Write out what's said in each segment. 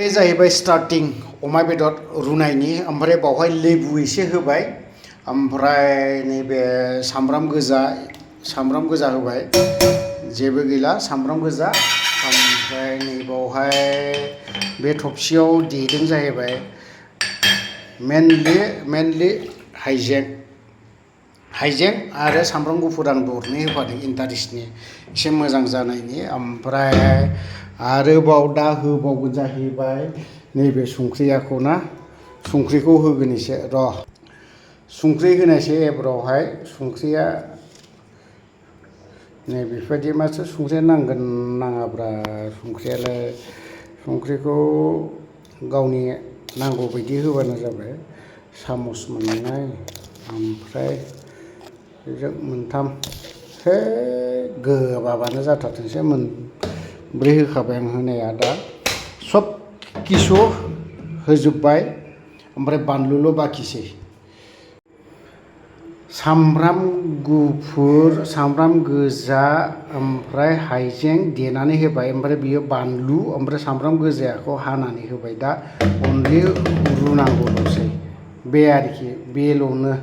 बे जाहैबाय स्टार्टिं अमा बेदर रुनायनि ओमफ्राय बावहाय लेबु एसे होबाय ओमफ्राय नैबे सामब्राम गोजा होबाय जेबो गैला सामब्राम गोजा ओमफ्राय नैबावहाय बे थबसियाव देदों जाहैबाय मेनलि हाइजें आरो सामब्राम गुफुर आं दरनै होफादों इन्टारेस्टनि एसे मोजां जानायनि ओमफ्राय आरोबाव दा होबावगोन जाहैबाय नैबे संख्रियाखौ ना संख्रिखौ होगोन एसे र' संख्रि होनायसै एबारावहाय संख्रिया नै बेफोरबायदि माथो संख्रिया नांगोन नाङाब्रा संख्रियालाय संख्रिखौ गावनि नांगौ बायदि होबानो जाबाय सामस मोननै ओमफ्राय बेजों मोनथाम हे गोबाबानो जाथारथोंसै मोनब्रै होखाबाय आं होनाया दा सब किसु होजोब्बाय ओमफ्राय बानलुल' बाखिसै सामब्राम गुफुर सामब्राम गोजा ओमफ्राय हाइजें देनानै होबाय ओमफ्राय बियो बानलु ओमफ्राय सामब्राम गोजाखौ हानानै होबाय दा अनलि रुनांगौल'सै बे आरोखि बेल'नो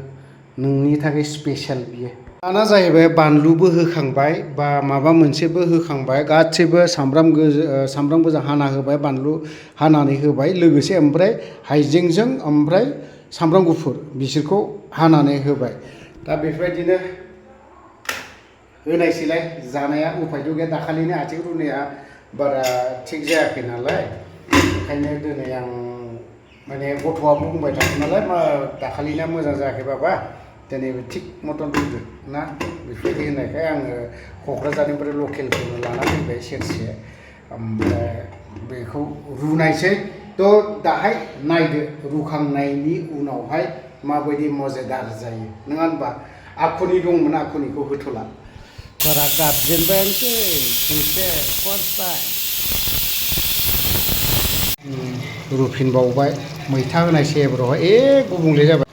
नोंनि थाखाय स्पेशेल बियो दाना जाहैबाय बानलुबो होखांबाय बा माबा मोनसेबो होखांबाय गासैबो सामब्राम गोजा हाना होबाय बानलु हानानै होबाय लोगोसे ओमफ्राय हाइजेंजों ओमफ्राय सामब्राम गुफुर बिसोरखौ हानानै होबाय दा बेफोरबायदिनो होनायसैलाय जानाया उफायथ' गैया दाखालिनि आथिं रुनाया बारा थिग जायाखै नालाय ओंखायनो दिनै आं माने गथ'आबो बुंबाय थादों नालाय मा दाखालिना मोजां जायाखै बाबा दिनै थिग मटन रुदो ना बेफोरबायदि होननायखाय आङो क'क्राझारनिफ्राय लकेलखौनो लाना फैबाय सेरसे ओमफ्राय बेखौ रुनायसै थ' दाहाय नायदो रुखांनायनि उनावहाय माबायदि मजेदार जायो नङा होनबा आखुनि दंमोन आखुनिखौ होथ'ला बारा गाबजेनबायानोसै खनसे फार्स्ट टाइम रुफिनबावबाय मैथा होनायसै एबारावहाय गुबुंले जाबाय